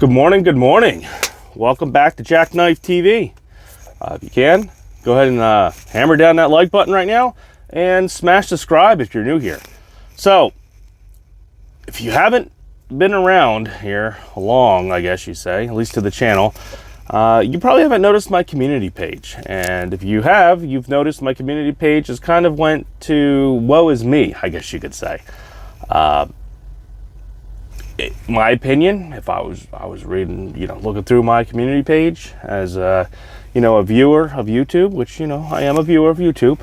Good morning, good morning. Welcome back to Jackknife TV. If you can, go ahead and hammer down that like button right now and smash subscribe if you're new here. So, if you haven't been around here long, I guess you say, at least to the channel, you probably haven't noticed my community page. And if you have, you've noticed my community page has kind of went to woe is me, I guess you could say. My opinion, if I was reading, looking through my community page as a viewer of YouTube, which I am a viewer of YouTube,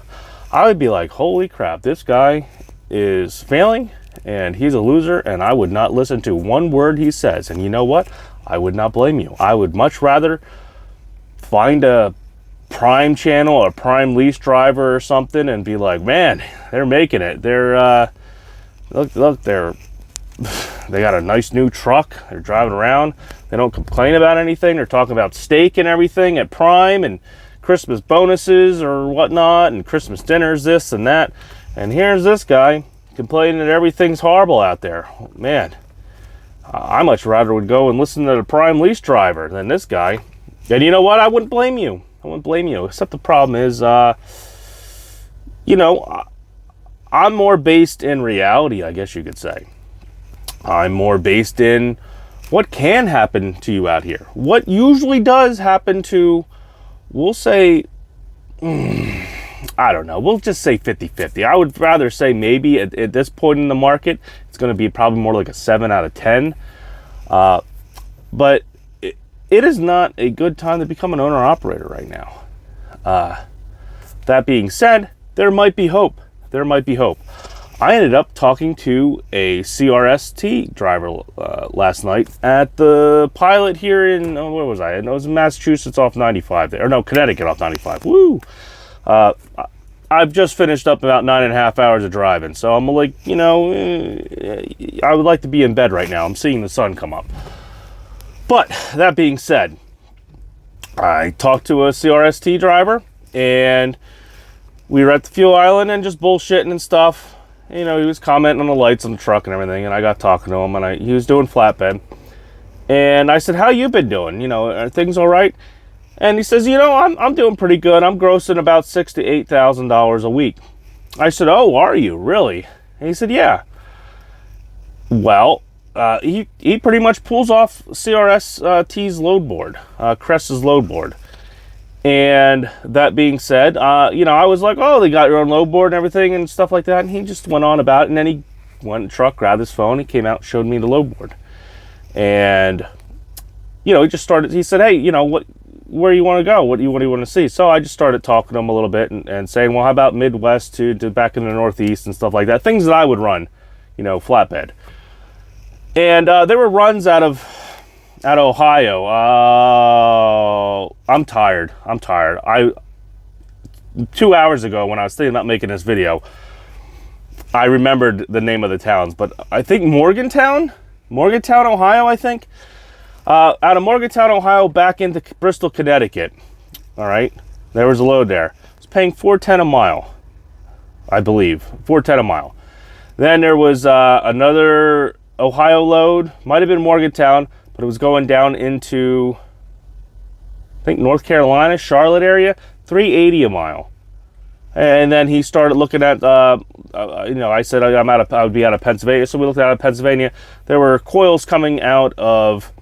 I would be like, holy crap, this guy is failing and he's a loser, and I would not listen to one word he says. And you know what? I would not blame you. I would much rather find a Prime channel or Prime lease driver or something and be like, man, they're making it. They're look, they got a nice new truck. They're driving around. They don't complain about anything. They're talking about steak and everything at Prime and Christmas bonuses or whatnot and Christmas dinners, this and that. And here's this guy complaining that everything's horrible out there. Man, I much rather would go and listen to the Prime lease driver than this guy. And you know what? I wouldn't blame you. I wouldn't blame you. Except the problem is, I'm more based in reality, I guess you could say. I'm more based in what can happen to you out here. What usually does happen to, we'll say, I don't know, we'll just say 50-50. I would rather say maybe at this point in the market, it's going to be probably more like a 7 out of 10. But it is not a good time to become an owner-operator right now. That being said, there might be hope. There might be hope. I ended up talking to a CRST driver last night at the pilot here in, where was I? It was in Massachusetts off 95 there. Or no, Connecticut off 95. Woo! I've just finished up about 9.5 hours of driving. So I'm like, I would like to be in bed right now. I'm seeing the sun come up. But that being said, I talked to a CRST driver and we were at the fuel island and just bullshitting and stuff. He was commenting on the lights on the truck and everything, and I got talking to him, and he was doing flatbed. And I said, how you been doing? Are things all right? And he says, I'm doing pretty good. I'm grossing about $6,000 to $8,000 a week. I said, oh, are you? Really? And he said, yeah. Well, he pretty much pulls off CRST's load board, Crest's load board. And that being said, I was like, oh, they got your own load board and everything and stuff like that. And he just went on about it. And then he went in the truck, grabbed his phone, he came out, showed me the load board. And, he just started, he said, hey, where you want to go? What do you want to see? So I just started talking to him a little bit and saying, well, how about Midwest to back in the Northeast and stuff like that? Things that I would run, flatbed. And there were runs out of Ohio. I'm tired. 2 hours ago when I was thinking about making this video, I remembered the name of the towns, but I think Morgantown, Ohio, I think. Out of Morgantown, Ohio, back into Bristol, Connecticut. All right, there was a load there. I was paying $4.10 a mile, I believe, $4.10 a mile. Then there was another Ohio load, might have been Morgantown, but it was going down into, I think, North Carolina, Charlotte area, $3.80 a mile. And then he started looking at, I said I would be out of Pennsylvania, so we looked out of Pennsylvania. There were coils coming out of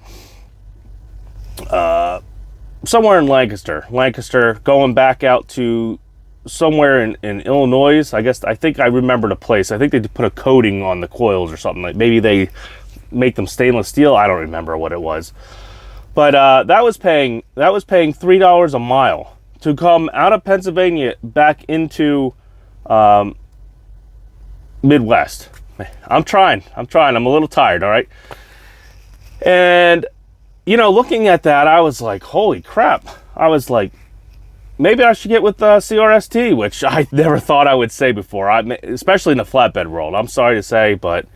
somewhere in Lancaster, going back out to somewhere in Illinois. I think I remember the place. I think they put a coating on the coils or something. Like maybe they make them stainless steel. I don't remember what it was, but that was paying $3 a mile to come out of Pennsylvania back into Midwest. I'm trying. I'm a little tired. All right. And looking at that, I was like, holy crap. I was like, maybe I should get with CRST, which I never thought I would say before. Especially in the flatbed world. I'm sorry to say, but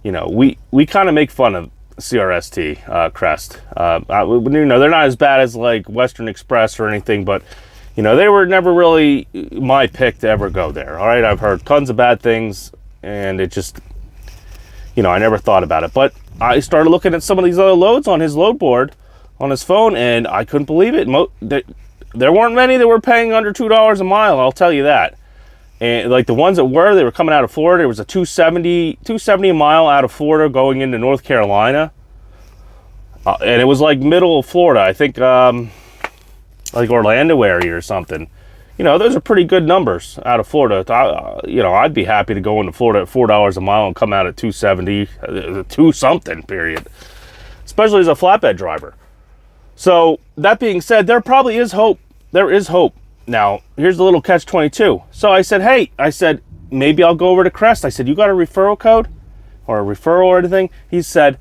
we kind of make fun of CRST, Crest. They're not as bad as like Western Express or anything, but they were never really my pick to ever go there. All right, I've heard tons of bad things, and it just, I never thought about it. But I started looking at some of these other loads on his load board on his phone, and I couldn't believe it. There weren't many that were paying under $2 a mile, I'll tell you that. And like the ones that were, they were coming out of Florida. There was a 270 a mile out of Florida going into North Carolina. And it was like middle of Florida, I think like Orlando area or something. Those are pretty good numbers out of Florida. I'd be happy to go into Florida at $4 a mile and come out at 270, 2 something, period. Especially as a flatbed driver. So that being said, there probably is hope. There is hope. Now, here's the little catch-22. So I said, hey, maybe I'll go over to CRST. I said, you got a referral code or a referral or anything? He said,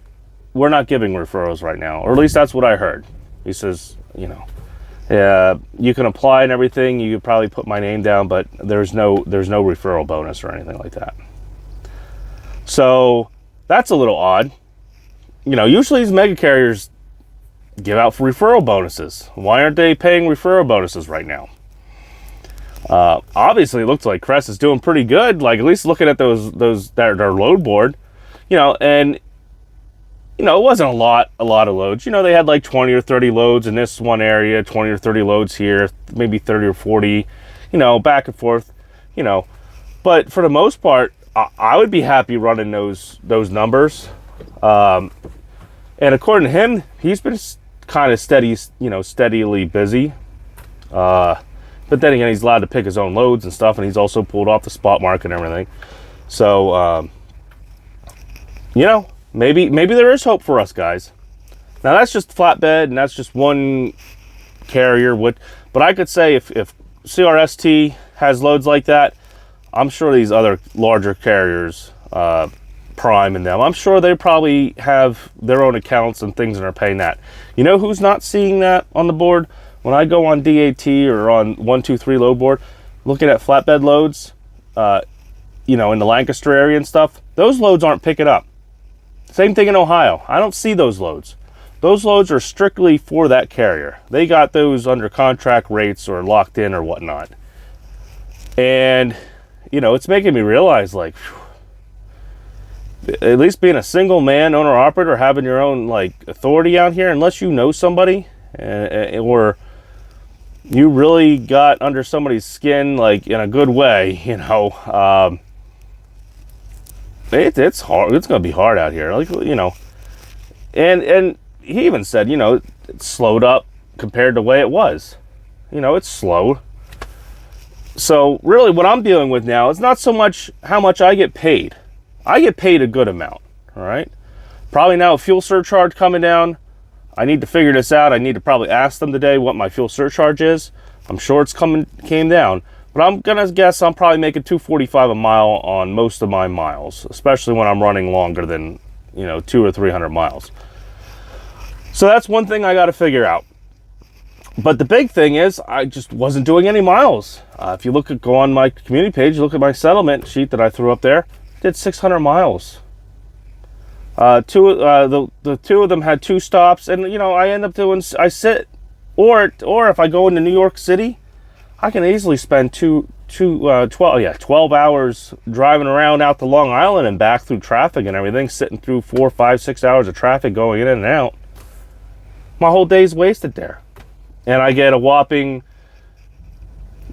we're not giving referrals right now, or at least that's what I heard. He says, you can apply and everything. You could probably put my name down, but there's no referral bonus or anything like that. So that's a little odd. Usually these mega carriers give out referral bonuses. Why aren't they paying referral bonuses right now? Obviously, it looks like CRST is doing pretty good. Like at least looking at their load board, and it wasn't a lot of loads. They had like 20 or 30 loads in this one area, 20 or 30 loads here, maybe 30 or 40, back and forth, But for the most part, I would be happy running those numbers. And according to him, he's been kind of steadily busy. But then again, he's allowed to pick his own loads and stuff, and he's also pulled off the spot market and everything. So, maybe there is hope for us, guys. Now, that's just flatbed, and that's just one carrier. But I could say if CRST has loads like that, I'm sure these other larger carriers, Prime and them, I'm sure they probably have their own accounts and things and are paying that. Who's not seeing that on the board? When I go on DAT or on 123 load board, looking at flatbed loads, in the Lancaster area and stuff, those loads aren't picking up. Same thing in Ohio. I don't see those loads. Those loads are strictly for that carrier. They got those under contract rates or locked in or whatnot. And, it's making me realize, like, at least being a single man owner operator, having your own like authority out here, unless you know somebody or you really got under somebody's skin, like in a good way, it's hard. It's going to be hard out here. Like, and he even said, it's slowed up compared to the way it was. It's slow. So really what I'm dealing with now is not so much how much I get paid. I get paid a good amount, all right? Probably now a fuel surcharge coming down. I need to figure this out. I need to probably ask them today what my fuel surcharge is. I'm sure it's came down, but I'm gonna guess I'm probably making $2.45 a mile on most of my miles, especially when I'm running longer than 200 or 300 miles. So that's one thing I got to figure out. But the big thing is I just wasn't doing any miles. If you go on my community page, look at my settlement sheet that I threw up there. Did 600 miles. The two of them had 2 stops, and I end up doing. I sit, or if I go into New York City, I can easily spend 12 hours driving around out to Long Island and back through traffic and everything, sitting through 4, 5, 6 hours of traffic going in and out. My whole day's wasted there, and I get a whopping,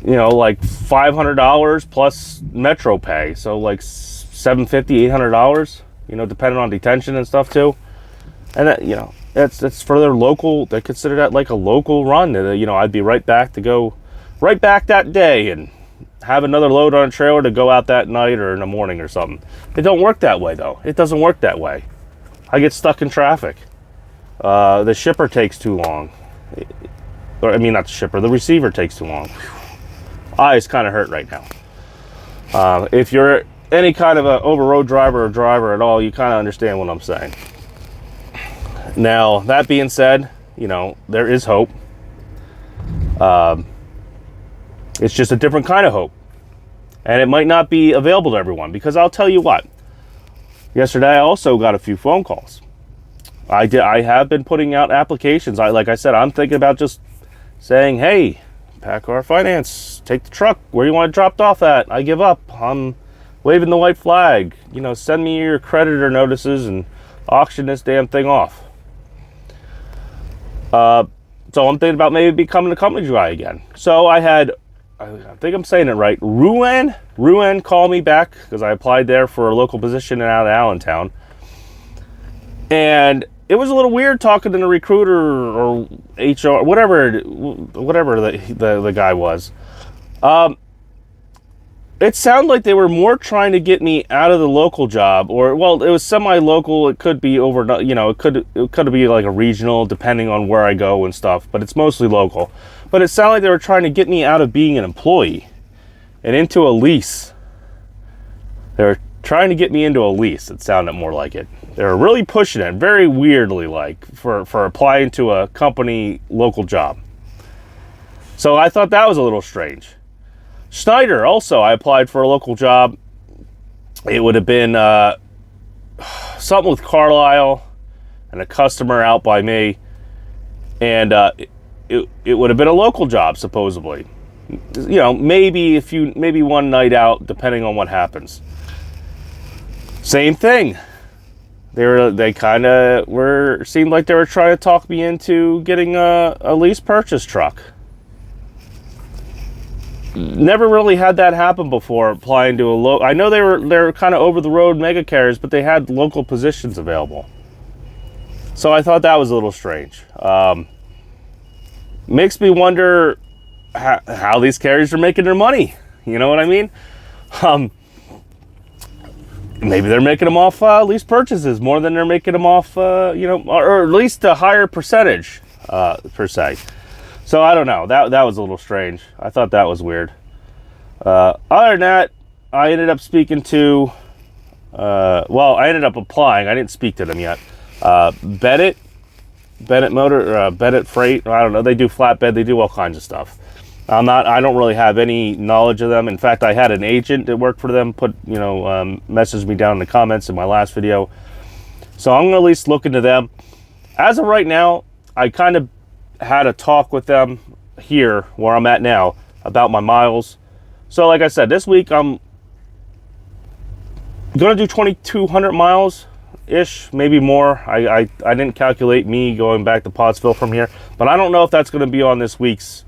like $500 plus metro pay, so like $750, $800, depending on detention and stuff too. And that, that's for their local. They consider that like a local run. I'd be right back that day and have another load on a trailer to go out that night or in the morning or something. It don't work that way though. It doesn't work that way. I get stuck in traffic. The shipper takes too long. Or, not the shipper, the receiver takes too long. Eyes kind of hurt right now. If you're any kind of a over-road driver or driver at all, you kind of understand what I'm saying. Now, that being said, there is hope. It's just a different kind of hope. And it might not be available to everyone, because I'll tell you what. Yesterday, I also got a few phone calls. I have been putting out applications. Like I said, I'm thinking about just saying, hey, PACCAR Finance, take the truck. Where you want it dropped off at? I give up. I'm waving the white flag. You know, send me your creditor notices and auction this damn thing off. So I'm thinking about maybe becoming a company guy again. So I had, I think I'm saying it right, Ruan called me back because I applied there for a local position out of Allentown. And it was a little weird talking to the recruiter or HR, whatever the guy was. It sounded like they were more trying to get me out of the local job, or, well, it was semi-local. It could be over, you know, it could be like a regional, depending on where I go and stuff, but it's mostly local. But it sounded like they were trying to get me out of being an employee and into a lease. They were trying to get me into a lease. It sounded more like it. They were really pushing it, very weirdly, like, for applying to a company local job. So I thought that was a little strange. Schneider, also, I applied for a local job. It would have been something with Carlisle and a customer out by me. And it would have been a local job, supposedly. You know, maybe one night out, depending on what happens. Same thing. They kind of seemed like they were trying to talk me into getting a lease purchase truck. Never really had that happen before, applying to a I know they're kind of over the road mega carriers, but they had local positions available. So I thought that was a little strange. Makes me wonder how these carriers are making their money. You know what I mean? Maybe they're making them off lease purchases more than they're making them off, you know, or at least a higher percentage per se. So I don't know. That was a little strange. I thought that was weird. Other than that, I ended up speaking to, I ended up applying. I didn't speak to them yet. Bennett Motor, Bennett Freight. I don't know. They do flatbed. They do all kinds of stuff. I don't really have any knowledge of them. In fact, I had an agent that worked for them messaged me down in the comments in my last video. So I'm going to at least look into them. As of right now, I kind of had a talk with them here where I'm at now about my miles. So like I said, this week I'm going to do 2,200 miles ish, maybe more. I didn't calculate me going back to Pottsville from here, but I don't know if that's going to be on this week's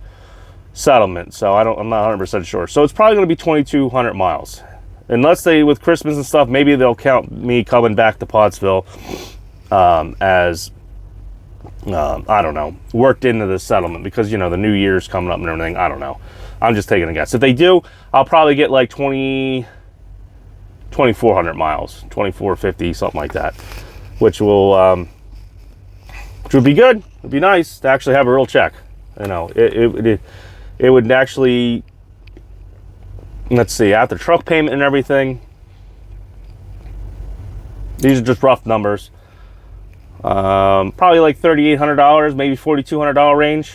settlement. So I'm not 100% sure. So it's probably going to be 2,200 miles. Unless with Christmas and stuff, maybe they'll count me coming back to Pottsville as I don't know, worked into the settlement, because, you know, the new year's coming up and everything. I don't know. I'm just taking a guess. If they do, I'll probably get like 2,400 miles, 2,450, something like that, which would be good. It'd be nice to actually have a real check. You know, it would actually, let's see, after truck payment and everything, these are just rough numbers. Probably like $3,800, maybe $4,200 range.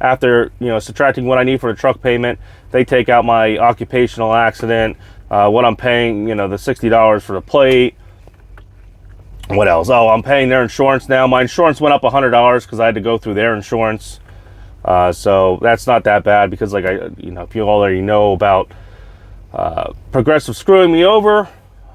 After, you know, subtracting what I need for the truck payment, they take out my occupational accident, what I'm paying, you know, the $60 for the plate. What else? Oh, I'm paying their insurance now. My insurance went up $100 because I had to go through their insurance. So that's not that bad, because, like, if you already know about Progressive screwing me over,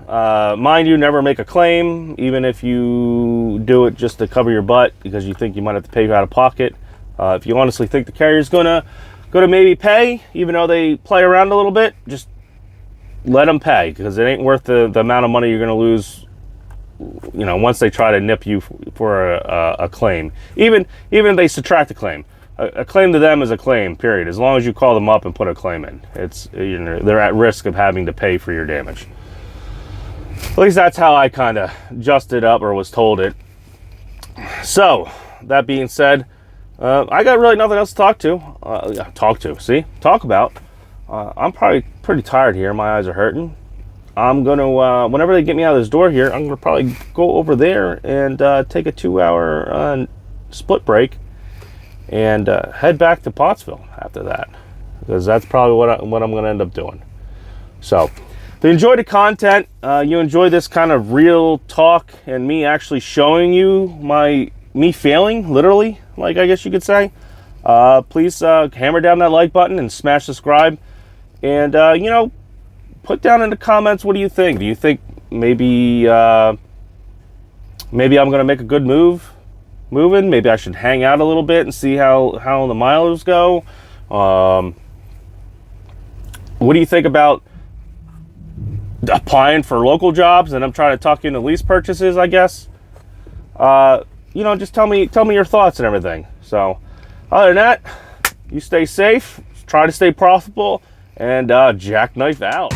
mind you, never make a claim, even if you do it just to cover your butt because you think you might have to pay out of pocket. If you honestly think the carrier's gonna maybe pay, even though they play around a little bit, just let them pay, because it ain't worth the amount of money you're gonna lose, you know, once they try to nip you for a claim. Even if they subtract a claim. A claim to them is a claim, period. As long as you call them up and put a claim in, they're at risk of having to pay for your damage. At least that's how I kind of just it up, or was told it. So, that being said, I got really nothing else to talk about. I'm probably pretty tired here. My eyes are hurting. I'm going to, whenever they get me out of this door here, I'm going to probably go over there and take a 2-hour split break and head back to Pottsville after that, because that's probably what I'm going to end up doing. So, if you enjoy the content, you enjoy this kind of real talk and me actually showing you me failing, literally, like, I guess you could say, please hammer down that like button and smash subscribe, and put down in the comments, what do you think? Do you think maybe maybe I'm going to make a good moving? Maybe I should hang out a little bit and see how the milers go. What do you think about applying for local jobs? And I'm trying to talk you into lease purchases, I guess. You know, just tell me your thoughts and everything. So other than that, you stay safe, try to stay profitable, and Jackknife out.